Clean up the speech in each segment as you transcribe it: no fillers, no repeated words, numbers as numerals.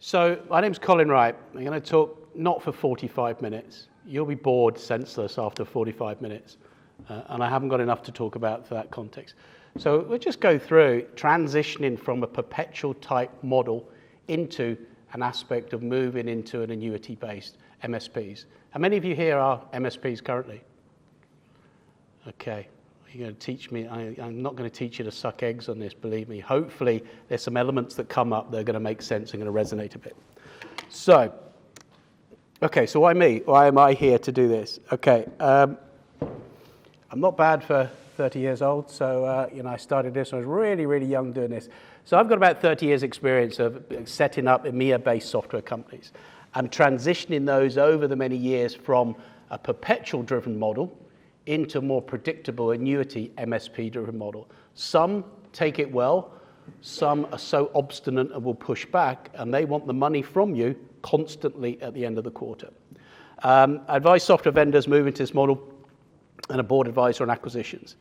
So my name's Colin Wright. I'm going to talk not for 45 minutes. You'll be bored senseless after 45 minutes. And I haven't got enough to talk about for that context. So we'll just go through transitioning from a perpetual type model into an aspect of moving into an annuity-based MSPs. How many of you here are MSPs currently? Okay. You're going to teach me, I'm not going to teach you to suck eggs on this, believe me. Hopefully there's some elements that come up that are going to make sense and going to resonate a bit. So, okay, so why me? Why am I here to do this? Okay, I'm not bad for 30 years old, so I started this when I was really, really young doing this. So I've got about 30 years experience of setting up EMEA-based software companies and transitioning those over the many years from a perpetual-driven model into a more predictable annuity MSP-driven model. Some take it well, some are so obstinate and will push back, and they want the money from you constantly at the end of the quarter. I advise software vendors move into this model and a board advisor on acquisitions.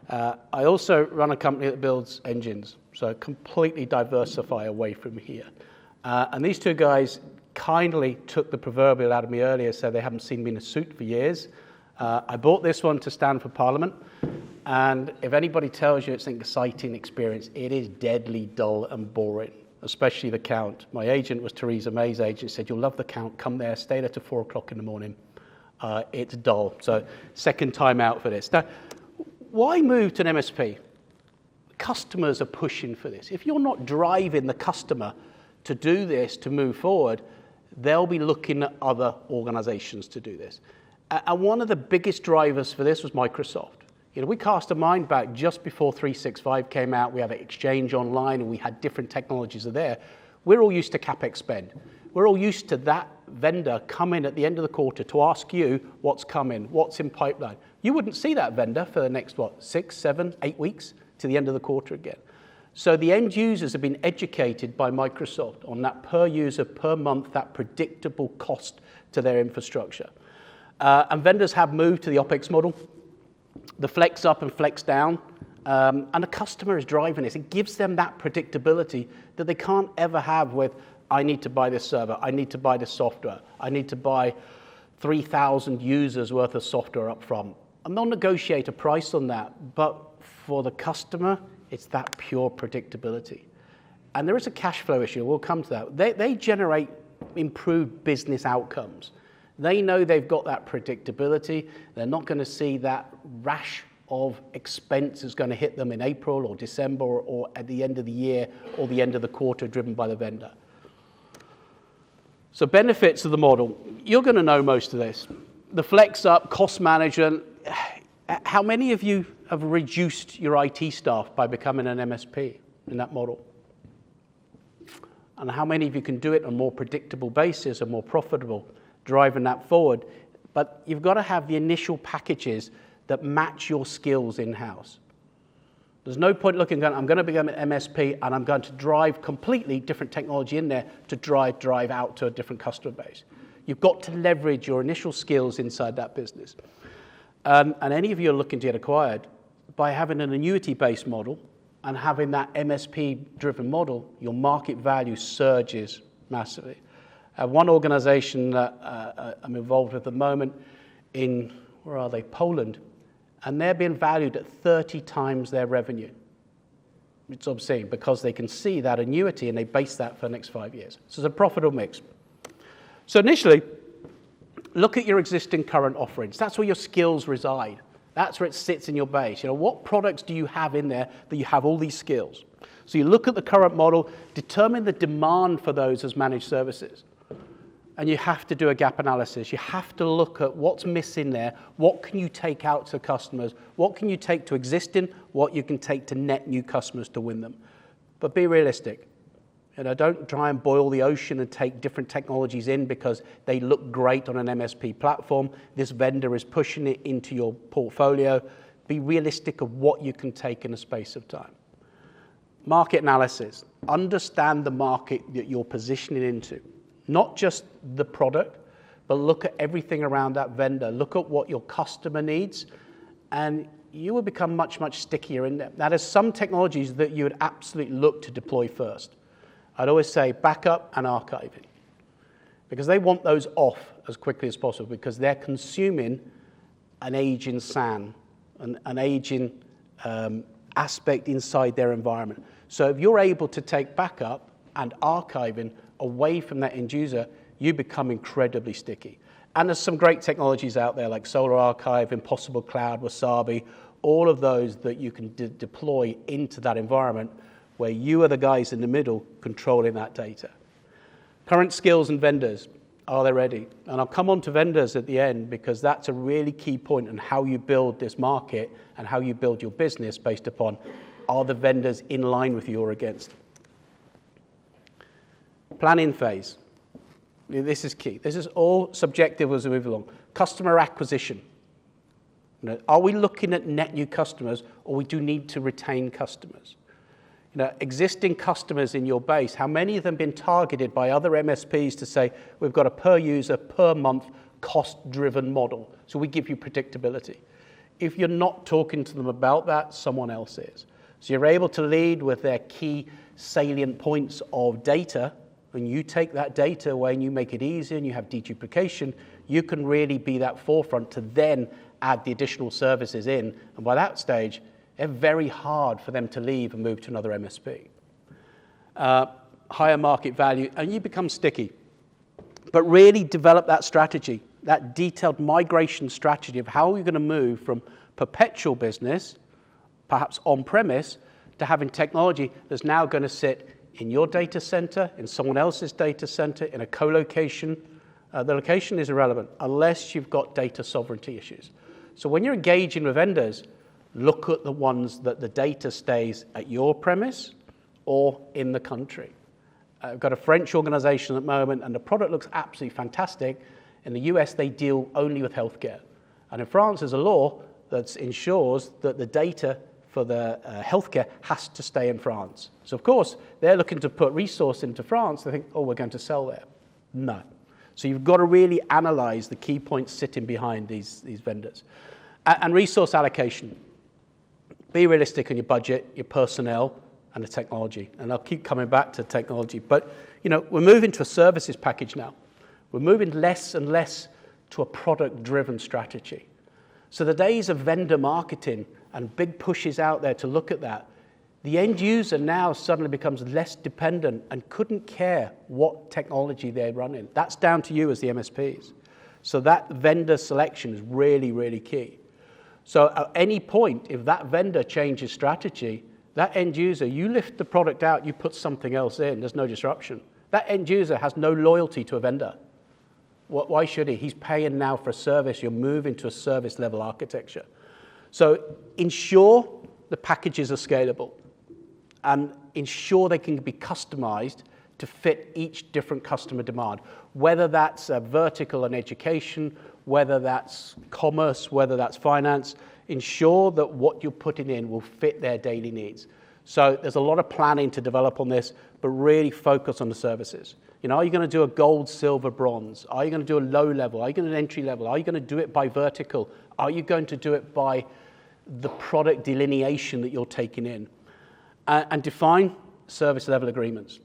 I also run a company that builds engines, so completely diversify away from here. And these two guys kindly took the proverbial out of me earlier, so they haven't seen me in a suit for years. I bought this one to stand for Parliament, and if anybody tells you it's an exciting experience, it is deadly dull and boring, especially the count. My agent was Theresa May's agent, said, "You'll love the count, come there, stay there till 4 o'clock in the morning." It's dull, so second time out for this. Now, why move to an MSP? Customers are pushing for this. If you're not driving the customer to do this, to move forward, they'll be looking at other organizations to do this. And one of the biggest drivers for this was Microsoft. We cast a mind back just before 365 came out. We had an Exchange Online, and we had different technologies there. We're all used to CapEx spend. We're all used to that vendor coming at the end of the quarter to ask you what's coming, what's in pipeline. You wouldn't see that vendor for the next, 6, 7, 8 weeks to the end of the quarter again. So the end users have been educated by Microsoft on that per user, per month, that predictable cost to their infrastructure. And vendors have moved to the OpEx model, the flex up and flex down, and the customer is driving this. It gives them that predictability that they can't ever have with, I need to buy this server, I need to buy this software, I need to buy 3,000 users worth of software up front. And they'll negotiate a price on that, but for the customer, it's that pure predictability. And there is a cash flow issue, we'll come to that. They generate improved business outcomes. They know they've got that predictability. They're not going to see that rash of expense is going to hit them in April or December or at the end of the year or the end of the quarter driven by the vendor. So benefits of the model. You're going to know most of this. The flex up, cost management. How many of you have reduced your IT staff by becoming an MSP in that model? And how many of you can do it on a more predictable basis and more profitable? Driving that forward, but you've got to have the initial packages that match your skills in-house. There's no point looking at, I'm going to become an MSP and I'm going to drive completely different technology in there to drive out to a different customer base. You've got to leverage your initial skills inside that business. And any of you are looking to get acquired, by having an annuity-based model and having that MSP-driven model, your market value surges massively. One organization that I'm involved with at the moment in, where are they, Poland, and they're being valued at 30 times their revenue. It's obscene because they can see that annuity and they base that for the next 5 years. So it's a profitable mix. So initially, look at your existing current offerings. That's where your skills reside. That's where it sits in your base. What products do you have in there that you have all these skills? So you look at the current model, determine the demand for those as managed services. And you have to do a gap analysis. You have to look at what's missing there. What can you take out to customers? What can you take to existing? What you can take to net new customers to win them. But be realistic. Don't try and boil the ocean and take different technologies in because they look great on an MSP platform. This vendor is pushing it into your portfolio. Be realistic of what you can take in a space of time. Market analysis. Understand the market that you're positioning into. Not just the product, but look at everything around that vendor. Look at what your customer needs, and you will become much, much stickier in there. Now, there's some technologies that you would absolutely look to deploy first. I'd always say backup and archiving, because they want those off as quickly as possible, because they're consuming an aging SAN, an aging aspect inside their environment. So if you're able to take backup and archiving away from that end user, you become incredibly sticky. And there's some great technologies out there like Solar Archive, Impossible Cloud, Wasabi, all of those that you can deploy into that environment where you are the guys in the middle controlling that data. Current skills and vendors, are they ready? And I'll come on to vendors at the end, because that's a really key point in how you build this market and how you build your business based upon, are the vendors in line with you or against? Planning phase. This is key. This is all subjective as we move along. Customer acquisition. Are we looking at net new customers, or we do need to retain customers? Existing customers in your base, how many of them have been targeted by other MSPs to say, we've got a per user, per month, cost-driven model, so we give you predictability. If you're not talking to them about that, someone else is. So you're able to lead with their key salient points of data. When you take that data away and you make it easier and you have deduplication, you can really be that forefront to then add the additional services in. And by that stage, they're very hard for them to leave and move to another MSP. Higher market value, and you become sticky. But really develop that strategy, that detailed migration strategy of how you're going to move from perpetual business, perhaps on-premise, to having technology that's now going to sit in your data center, in someone else's data center, in a co-location. The location is irrelevant unless you've got data sovereignty issues. So when you're engaging with vendors, look at the ones that the data stays at your premise or in the country. I've got a French organization at the moment, and the product looks absolutely fantastic. In the US, they deal only with healthcare. And in France, there's a law that ensures that the data for the healthcare has to stay in France. So of course, they're looking to put resource into France. They think, oh, we're going to sell there. No. So you've got to really analyze the key points sitting behind these vendors. And resource allocation. Be realistic on your budget, your personnel, and the technology. And I'll keep coming back to technology. But we're moving to a services package now. We're moving less and less to a product-driven strategy. So the days of vendor marketing and big pushes out there to look at that, the end user now suddenly becomes less dependent and couldn't care what technology they're running. That's down to you as the MSPs. So that vendor selection is really, really key. So at any point, if that vendor changes strategy, that end user, you lift the product out, you put something else in, there's no disruption. That end user has no loyalty to a vendor. Why should he? He's paying now for a service. You're moving to a service level architecture. So ensure the packages are scalable and ensure they can be customized to fit each different customer demand, whether that's vertical and education, whether that's commerce, whether that's finance. Ensure that what you're putting in will fit their daily needs. So there's a lot of planning to develop on this, but really focus on the services. Are you going to do a gold, silver, bronze? Are you going to do a low level? Are you going to do an entry level? Are you going to do it by vertical? Are you going to do it by the product delineation that you're taking in? And define service level agreements.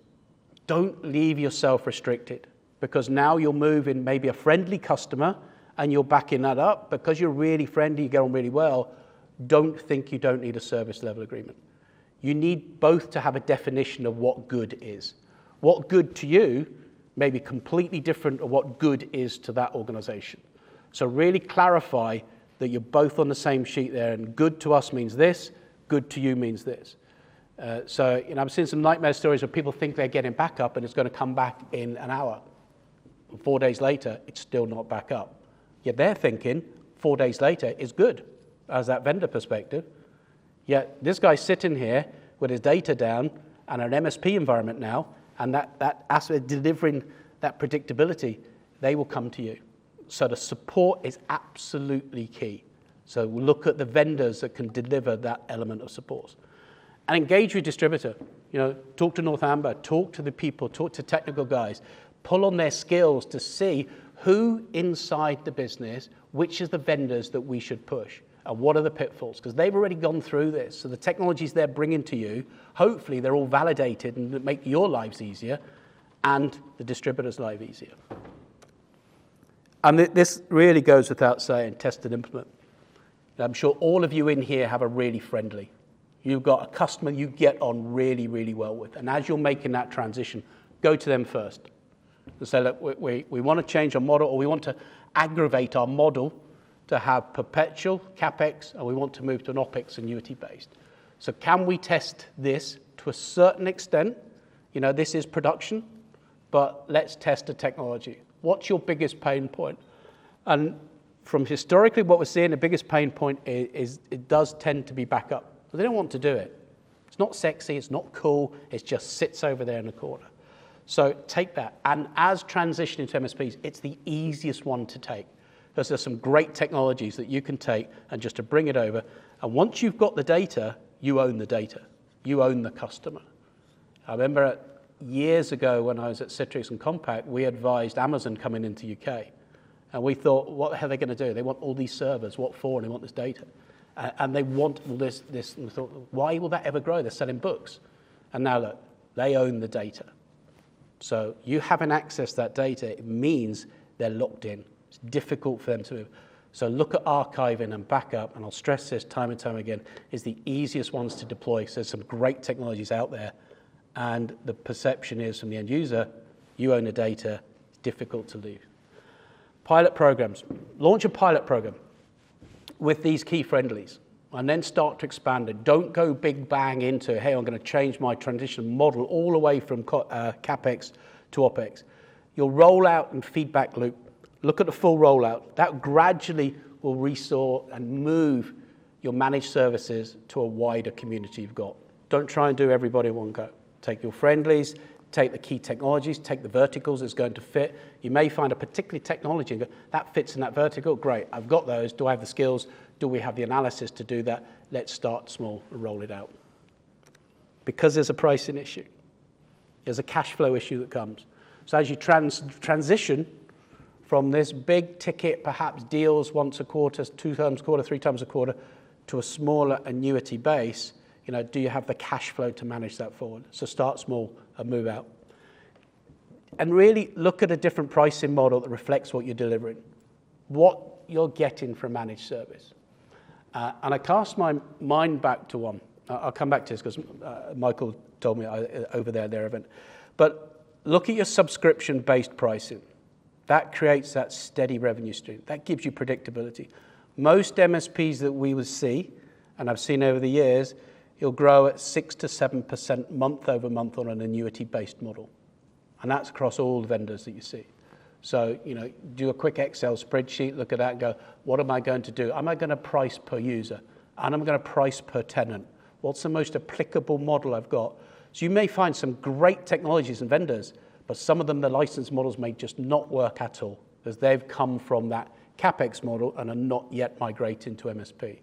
Don't leave yourself restricted, because now you're moving maybe a friendly customer and you're backing that up because you're really friendly, you get on really well. Don't think you don't need a service level agreement. You need both to have a definition of what good is. What good to you may be completely different to what good is to that organization. So really clarify that you're both on the same sheet there, and good to us means this, good to you means this. So I've seen some nightmare stories where people think they're getting back up and it's going to come back in an hour. And 4 days later, it's still not back up. Yet they're thinking 4 days later is good as that vendor perspective. Yet this guy's sitting here with his data down and an MSP environment now, and that aspect delivering that predictability, they will come to you. So the support is absolutely key. So we'll look at the vendors that can deliver that element of support. And engage with distributor. Talk to Northamber, talk to the people, talk to technical guys, pull on their skills to see who inside the business, which is the vendors that we should push. And what are the pitfalls? Because they've already gone through this. So the technologies they're bringing to you, hopefully they're all validated and make your lives easier and the distributor's life easier. And this really goes without saying, test and implement. I'm sure all of you in here have a really friendly. You've got a customer you get on really, really well with. And as you're making that transition, go to them first. And say, look, we want to change our model, or we want to aggravate our model to have perpetual CapEx, and we want to move to an OpEx annuity-based. So can we test this to a certain extent? You know, this is production, but let's test the technology. What's your biggest pain point? And from historically what we're seeing, the biggest pain point is it does tend to be backup. So they don't want to do it. It's not sexy, it's not cool, it just sits over there in the corner. So take that. And as transitioning to MSPs, it's the easiest one to take, because there's some great technologies that you can take and just to bring it over. And once you've got the data, you own the data. You own the customer. I remember years ago when I was at Citrix and Compaq, we advised Amazon coming into UK. And we thought, what the hell are they going to do? They want all these servers. What for? And they want this data. And they want all this. And we thought, why will that ever grow? They're selling books. And now look, they own the data. So you having access to that data, it means they're locked in. It's difficult for them to move. So look at archiving and backup, and I'll stress this time and time again, is the easiest ones to deploy. So there's some great technologies out there, and the perception is from the end user, you own the data, it's difficult to leave. Pilot programs. Launch a pilot program with these key friendlies, and then start to expand it. Don't go big bang into, hey, I'm going to change my transition model all the way from CapEx to OpEx. Your rollout and feedback loop, look at the full rollout. That gradually will restore and move your managed services to a wider community you've got. Don't try and do everybody in one go. Take your friendlies, take the key technologies, take the verticals that's going to fit. You may find a particular technology and go, that fits in that vertical, great, I've got those. Do I have the skills? Do we have the analysis to do that? Let's start small and roll it out. Because there's a pricing issue. There's a cash flow issue that comes. So as you transition from this big ticket, perhaps deals once a quarter, 2 times a quarter, 3 times a quarter, to a smaller annuity base, you know, do you have the cash flow to manage that forward? So start small and move out. And really look at a different pricing model that reflects what you're delivering, what you're getting from managed service. And I cast my mind back to one. I'll come back to this because Michael told me over there at their event. But look at your subscription-based pricing. That creates that steady revenue stream. That gives you predictability. Most MSPs that we will see, and I've seen over the years, you'll grow at 6 to 7% month over month on an annuity-based model. And that's across all the vendors that you see. So, you know, do a quick Excel spreadsheet, look at that and go, what am I going to do? Am I going to price per user? And I'm going to price per tenant. What's the most applicable model I've got? So you may find some great technologies and vendors, but some of them, the license models may just not work at all because they've come from that CapEx model and are not yet migrating to MSP.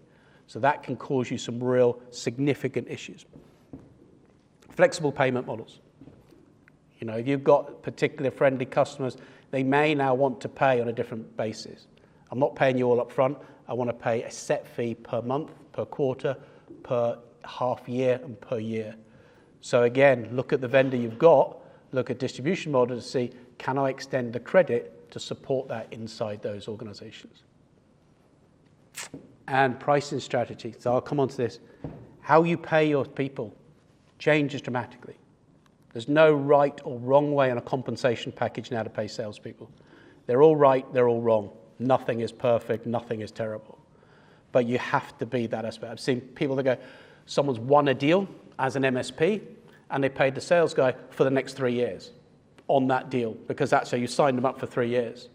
So that can cause you some real significant issues. Flexible payment models. You know, if you've got particular friendly customers, they may now want to pay on a different basis. I'm not paying you all up front. I want to pay a set fee per month, per quarter, per half year, and per year. So again, look at the vendor you've got, look at distribution model to see, can I extend the credit to support that inside those organizations? And pricing strategy. So I'll come on to this. How you pay your people changes dramatically. There's no right or wrong way on a compensation package now to pay salespeople. They're all right, they're all wrong. Nothing is perfect, nothing is terrible. But you have to be that aspect. I've seen people that go, someone's won a deal as an MSP, and they paid the sales guy for the next 3 years on that deal, because that's how you signed them up for 3 years.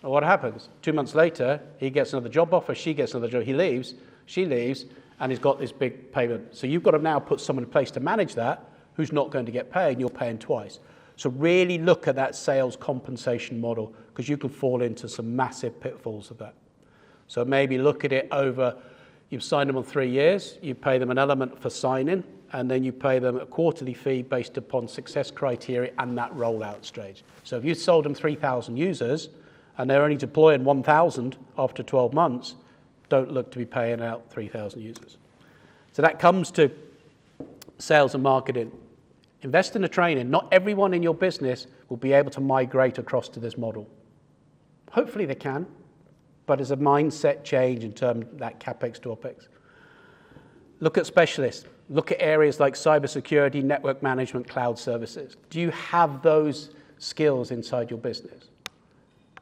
Well, what happens? 2 months later, he gets another job offer, she gets another job, he leaves, she leaves, and he's got this big payment. So you've got to now put someone in place to manage that who's not going to get paid, and you're paying twice. So really look at that sales compensation model, because you can fall into some massive pitfalls of that. So maybe look at it over, you've signed them on 3 years, you pay them an element for signing, and then you pay them a quarterly fee based upon success criteria and that rollout stage. So if you sold them 3,000 users, and they're only deploying 1,000 after 12 months, don't look to be paying out 3,000 users. So that comes to sales and marketing. Invest in the training. Not everyone in your business will be able to migrate across to this model. Hopefully they can, but there's a mindset change in terms of that CapEx to OpEx. Look at specialists. Look at areas like cybersecurity, network management, cloud services. Do you have those skills inside your business?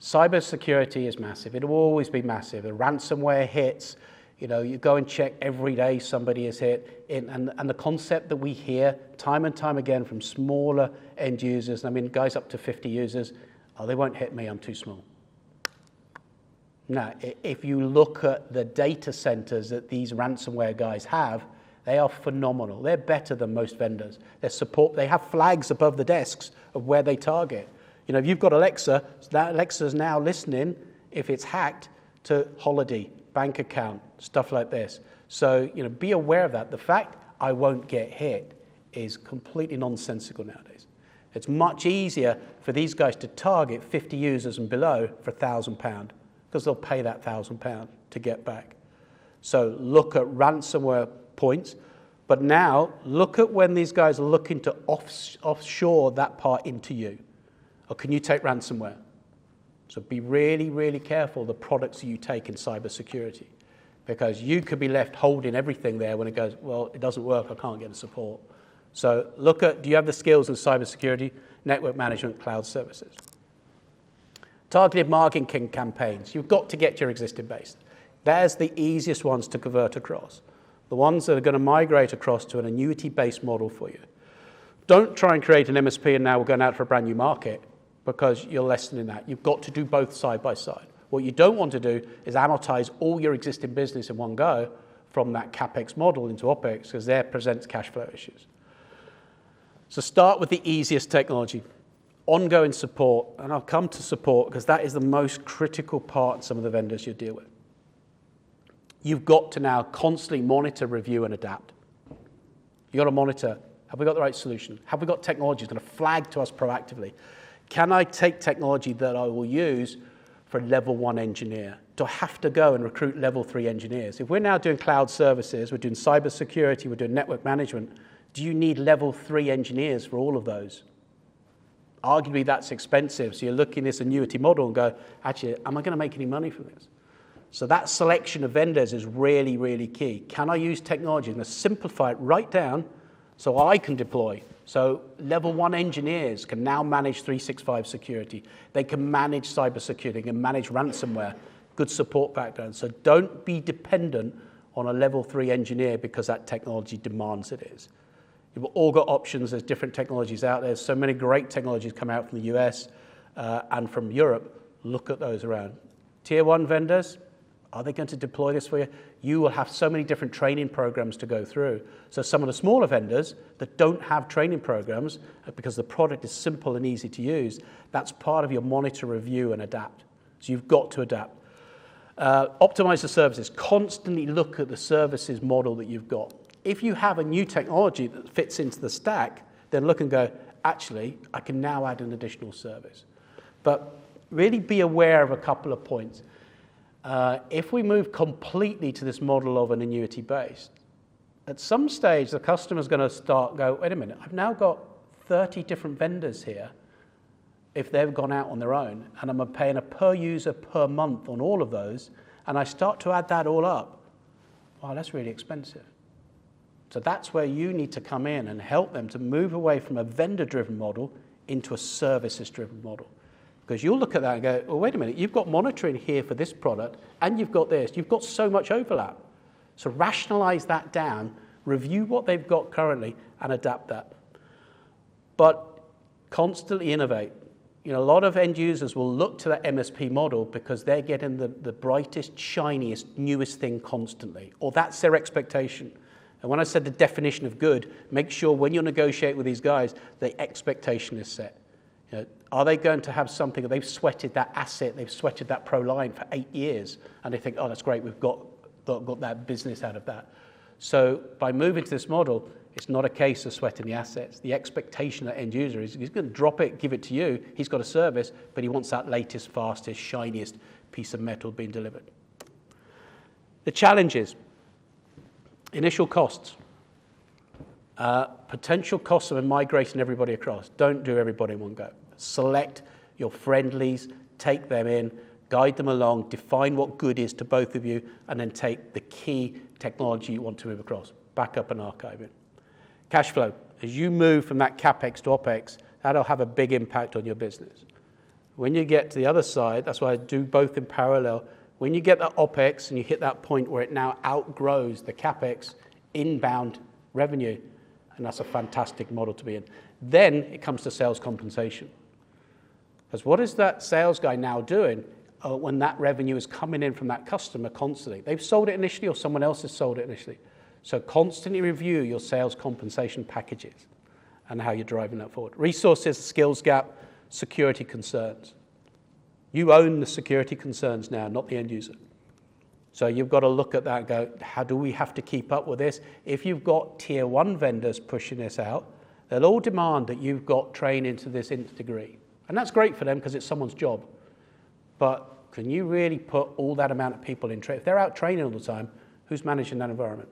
Cybersecurity is massive. It will always be massive. The ransomware hits, you go and check every day somebody is hit. And the concept that we hear time and time again from smaller end users, guys up to 50 users, they won't hit me, I'm too small. Now, if you look at the data centers that these ransomware guys have, they are phenomenal. They're better than most vendors. They have flags above the desks of where they target. If you've got Alexa, that Alexa's now listening, if it's hacked, to holiday, bank account, stuff like this. So, be aware of that. The fact I won't get hit is completely nonsensical nowadays. It's much easier for these guys to target 50 users and below for £1,000 because they'll pay that £1,000 to get back. So look at ransomware points, but now look at when these guys are looking to offshore that part into you. Or can you take ransomware? So be really, really careful the products you take in cybersecurity, because you could be left holding everything there when it goes, well, it doesn't work, I can't get the support. So look at, do you have the skills in cybersecurity, network management, cloud services? Targeted marketing campaigns. You've got to get your existing base. There's the easiest ones to convert across. The ones that are going to migrate across to an annuity-based model for you. Don't try and create an MSP and now we're going out for a brand new market, because you're lessening that. You've got to do both side by side. What you don't want to do is amortize all your existing business in one go from that CapEx model into OpEx, because that presents cash flow issues. So start with the easiest technology. Ongoing support, and I'll come to support because that is the most critical part in some of the vendors you deal with. You've got to now constantly monitor, review, and adapt. You've got to monitor, have we got the right solution? Have we got technology that's going to flag to us proactively? Can I take technology that I will use for a level 1 engineer? Do I have to go and recruit level 3 engineers? If we're now doing cloud services, we're doing cybersecurity, we're doing network management, do you need level 3 engineers for all of those? Arguably, that's expensive. So you're looking at this annuity model and go, actually, am I going to make any money from this? So that selection of vendors is really, really key. Can I use technology? I'm going to simplify it right down so I can deploy. So level 1 engineers can now manage 365 security. They can manage cybersecurity. They can manage ransomware, good support background. So don't be dependent on a level 3 engineer because that technology demands it is. You've all got options. There's different technologies out there. So many great technologies come out from the US and from Europe. Look at those around. Tier 1 vendors, are they going to deploy this for you? You will have so many different training programs to go through. So some of the smaller vendors that don't have training programs, because the product is simple and easy to use, that's part of your monitor, review, and adapt. So you've got to adapt. Optimize the services. Constantly look at the services model that you've got. If you have a new technology that fits into the stack, then look and go, actually, I can now add an additional service. But really be aware of a couple of points. If we move completely to this model of an annuity-based, at some stage, the customer's going to go, wait a minute, I've now got 30 different vendors here if they've gone out on their own, and I'm paying a per user per month on all of those, and I start to add that all up. Wow, that's really expensive. So that's where you need to come in and help them to move away from a vendor-driven model into a services-driven model. Because you'll look at that and go, well, wait a minute, you've got monitoring here for this product, and you've got this. You've got so much overlap. So rationalize that down, review what they've got currently, and adapt that. But constantly innovate. A lot of end users will look to that MSP model because they're getting the brightest, shiniest, newest thing constantly, or that's their expectation. And when I said the definition of good, make sure when you negotiate with these guys, the expectation is set. Are they going to have something that they've sweated that asset, they've sweated that pro line for 8 years, and they think, oh, that's great, we've got that business out of that. So by moving to this model, it's not a case of sweating the assets. The expectation of that end user is he's going to drop it, give it to you, he's got a service, but he wants that latest, fastest, shiniest piece of metal being delivered. The challenges, initial costs, potential costs of migrating everybody across. Don't do everybody in one go. Select your friendlies, take them in, guide them along, define what good is to both of you, and then take the key technology you want to move across, backup and archiving. Cash flow, as you move from that CapEx to OpEx, that'll have a big impact on your business. When you get to the other side, that's why I do both in parallel, when you get that OpEx and you hit that point where it now outgrows the CapEx inbound revenue, and that's a fantastic model to be in. Then it comes to sales compensation. Because what is that sales guy now doing when that revenue is coming in from that customer constantly? They've sold it initially or someone else has sold it initially. So constantly review your sales compensation packages and how you're driving that forward. Resources, skills gap, security concerns. You own the security concerns now, not the end user. So you've got to look at that and go, how do we have to keep up with this? If you've got tier one vendors pushing this out, they'll all demand that you've got training to this nth degree. And that's great for them because it's someone's job. But can you really put all that amount of people in training? If they're out training all the time, who's managing that environment?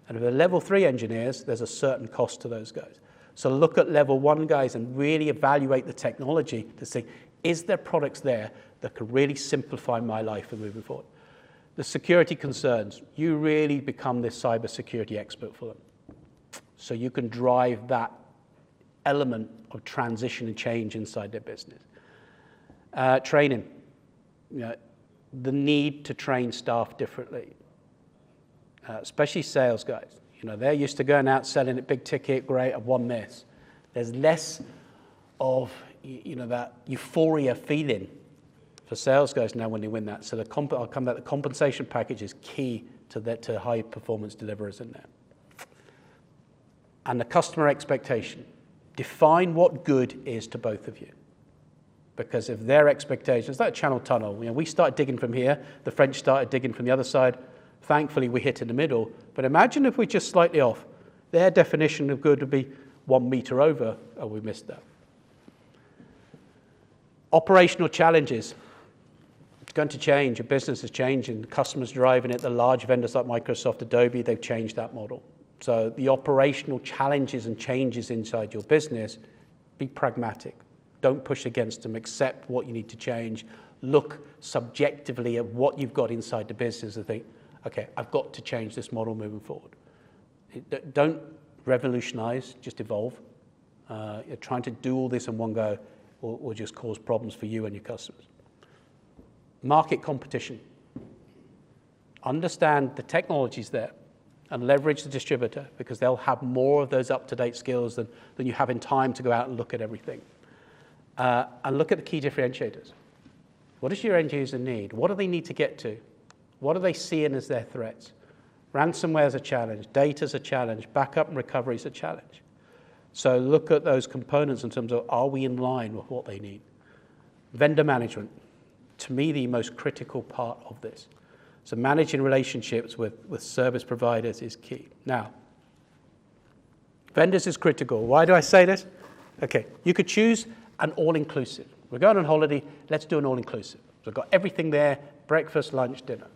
And if they're level 3 engineers, there's a certain cost to those guys. So look at level 1 guys and really evaluate the technology to see, is there products there that could really simplify my life and moving forward? The security concerns, you really become this cybersecurity expert for them. So you can drive that element of transition and change inside their business. Training, the need to train staff differently, especially sales guys. They're used to going out selling it big ticket, great, I've won this. There's less of that euphoria feeling for sales guys now when they win that. So I'll come back, the compensation package is key to high performance deliverers in there. And the customer expectation. Define what good is to both of you. Because if their expectations, like a channel tunnel, we started digging from here, the French started digging from the other side. Thankfully, we hit in the middle. But imagine if we're just slightly off. Their definition of good would be 1 meter over. Oh, we missed that. Operational challenges. It's going to change. Your business is changing. The customers driving it. The large vendors like Microsoft, Adobe, they've changed that model. So the operational challenges and changes inside your business, be pragmatic. Don't push against them. Accept what you need to change. Look subjectively at what you've got inside the business and think, okay, I've got to change this model moving forward. Don't revolutionize, just evolve. You're trying to do all this in one go will just cause problems for you and your customers. Market competition. Understand the technology's there and leverage the distributor because they'll have more of those up-to-date skills than you have in time to go out and look at everything. And look at the key differentiators. What does your end user need? What do they need to get to? What are they seeing as their threats? Ransomware is a challenge. Data is a challenge. Backup and recovery is a challenge. So look at those components in terms of, are we in line with what they need? Vendor management, to me, the most critical part of this. So managing relationships with service providers is key. Now, vendors is critical. Why do I say this? Okay, you could choose an all-inclusive. We're going on holiday, let's do an all-inclusive. So I've got everything there, breakfast, lunch, dinner.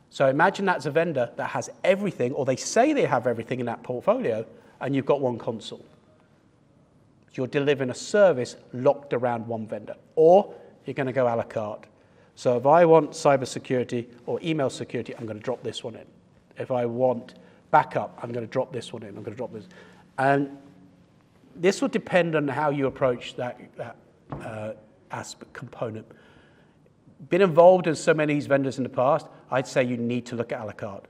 So imagine that's a vendor that has everything, or they say they have everything in that portfolio, and you've got one console. So you're delivering a service locked around one vendor. Or you're going to go a la carte. So if I want cybersecurity or email security, I'm going to drop this one in. If I want backup, I'm going to drop this one in. I'm going to drop this. And this will depend on how you approach that aspect component. Been involved in so many of these vendors in the past, I'd say you need to look at a la carte.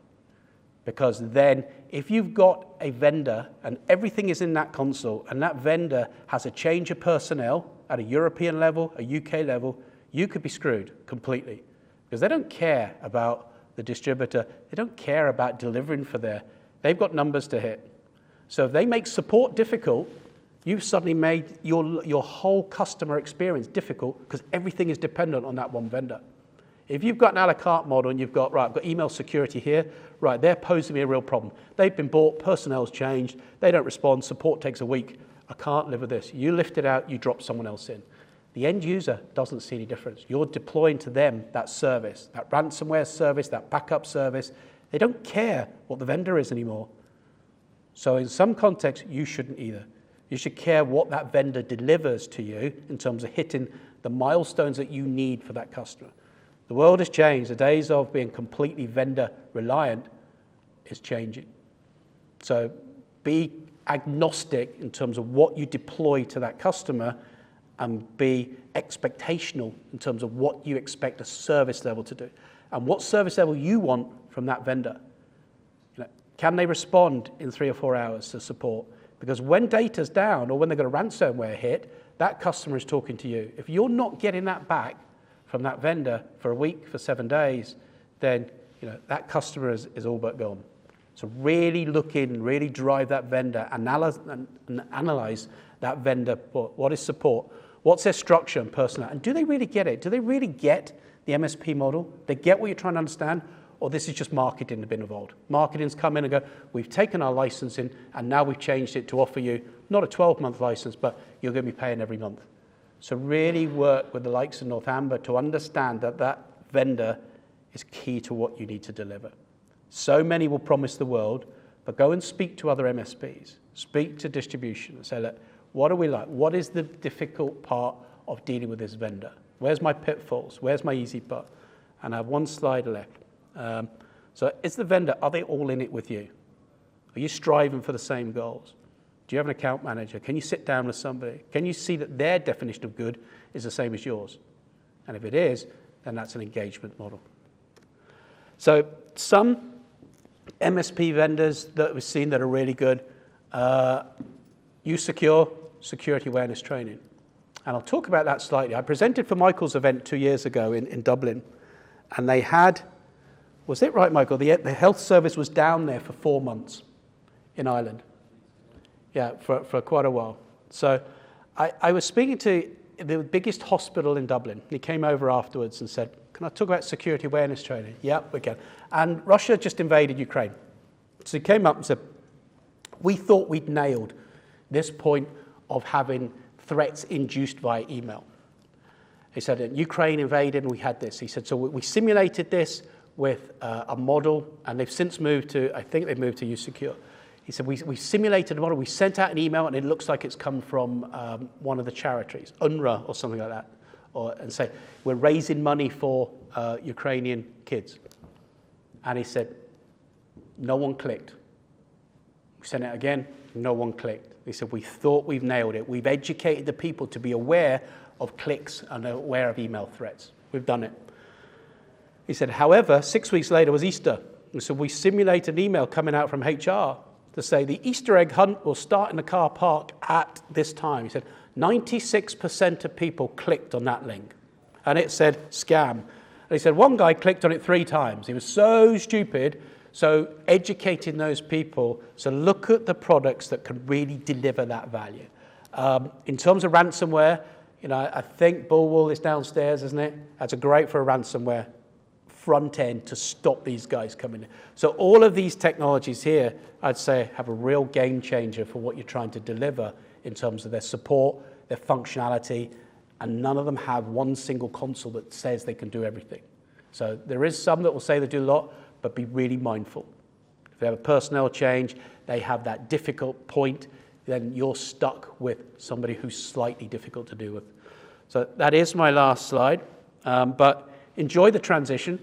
Because then, if you've got a vendor and everything is in that console, and that vendor has a change of personnel at a European level, a UK level, you could be screwed completely. Because they don't care about the distributor. They don't care about delivering for they've got numbers to hit. So if they make support difficult, you've suddenly made your whole customer experience difficult because everything is dependent on that one vendor. If you've got an a la carte model and you've got, right, I've got email security here, right, they're posing me a real problem. They've been bought, personnel's changed, they don't respond, support takes a week. I can't live with this. You lift it out, you drop someone else in. The end user doesn't see any difference. You're deploying to them that service, that ransomware service, that backup service. They don't care what the vendor is anymore. So in some contexts, you shouldn't either. You should care what that vendor delivers to you in terms of hitting the milestones that you need for that customer. The world has changed. The days of being completely vendor reliant is changing. So be agnostic in terms of what you deploy to that customer, and be expectational in terms of what you expect a service level to do and what service level you want from that vendor. Can they respond in 3 or 4 hours to support? Because when data's down or when they've got a ransomware hit, that customer is talking to you. If you're not getting that back from that vendor for a week, for 7 days, then that customer is all but gone. So really look in, really drive that vendor, analyze that vendor. What is support? What's their structure and personnel? And do they really get it? Do they really get the MSP model? They get what you're trying to understand? Or this is just marketing that's been involved? Marketing's come in and go, we've taken our licensing and now we've changed it to offer you not a 12-month license, but you're going to be paying every month. So really work with the likes of Northamber to understand that that vendor is key to what you need to deliver. So many will promise the world, but go and speak to other MSPs. Speak to distribution and say, look, what are we like? What is the difficult part of dealing with this vendor? Where's my pitfalls? Where's my easy part? And I have one slide left. So is the vendor, are they all in it with you? Are you striving for the same goals? Do you have an account manager? Can you sit down with somebody? Can you see that their definition of good is the same as yours? And if it is, then that's an engagement model. So some MSP vendors that we've seen that are really good, Secure security awareness training. And I'll talk about that slightly. I presented for Michael's event 2 years ago in Dublin, and they had, was it right, Michael? The health service was down there for 4 months in Ireland. Yeah, for quite a while. So I was speaking to the biggest hospital in Dublin. He came over afterwards and said, can I talk about security awareness training? Yeah, we can. And Russia just invaded Ukraine. So he came up and said, we thought we'd nailed this point of having threats induced via email. He said, Ukraine invaded and we had this. He said, so we simulated this with a model, and they've since moved to, I think they've moved to Secure. He said, we simulated a model, we sent out an email, and it looks like it's come from one of the charities, UNRWA or something like that, and say, we're raising money for Ukrainian kids. And he said, no one clicked. We sent it again, no one clicked. He said, we thought we've nailed it. We've educated the people to be aware of clicks and aware of email threats. We've done it. He said, however, 6 weeks later was Easter. And so we simulated an email coming out from HR to say the Easter egg hunt will start in the car park at this time. He said, 96% of people clicked on that link. And it said, scam. And he said, one guy clicked on it 3 times. He was so stupid. So educating those people, so look at the products that can really deliver that value. In terms of ransomware, I think Bullwall is downstairs, isn't it? That's great for a ransomware front end to stop these guys coming in. So all of these technologies here, I'd say, have a real game changer for what you're trying to deliver in terms of their support, their functionality, and none of them have one single console that says they can do everything. So there is some that will say they do a lot, but be really mindful. If they have a personnel change, they have that difficult point, then you're stuck with somebody who's slightly difficult to do with. So that is my last slide. But enjoy the transition,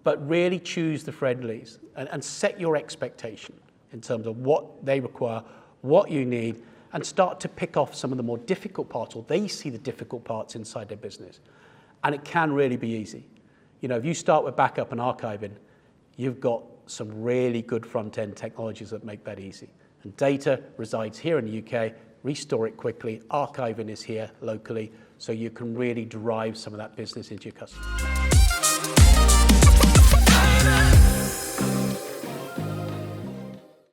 but really choose the friendlies and set your expectation in terms of what they require, what you need, and start to pick off some of the more difficult parts, or they see the difficult parts inside their business. And it can really be easy. If you start with backup and archiving, you've got some really good front-end technologies that make that easy. And data resides here in the UK, restore it quickly, archiving is here locally, so you can really drive some of that business into your customers.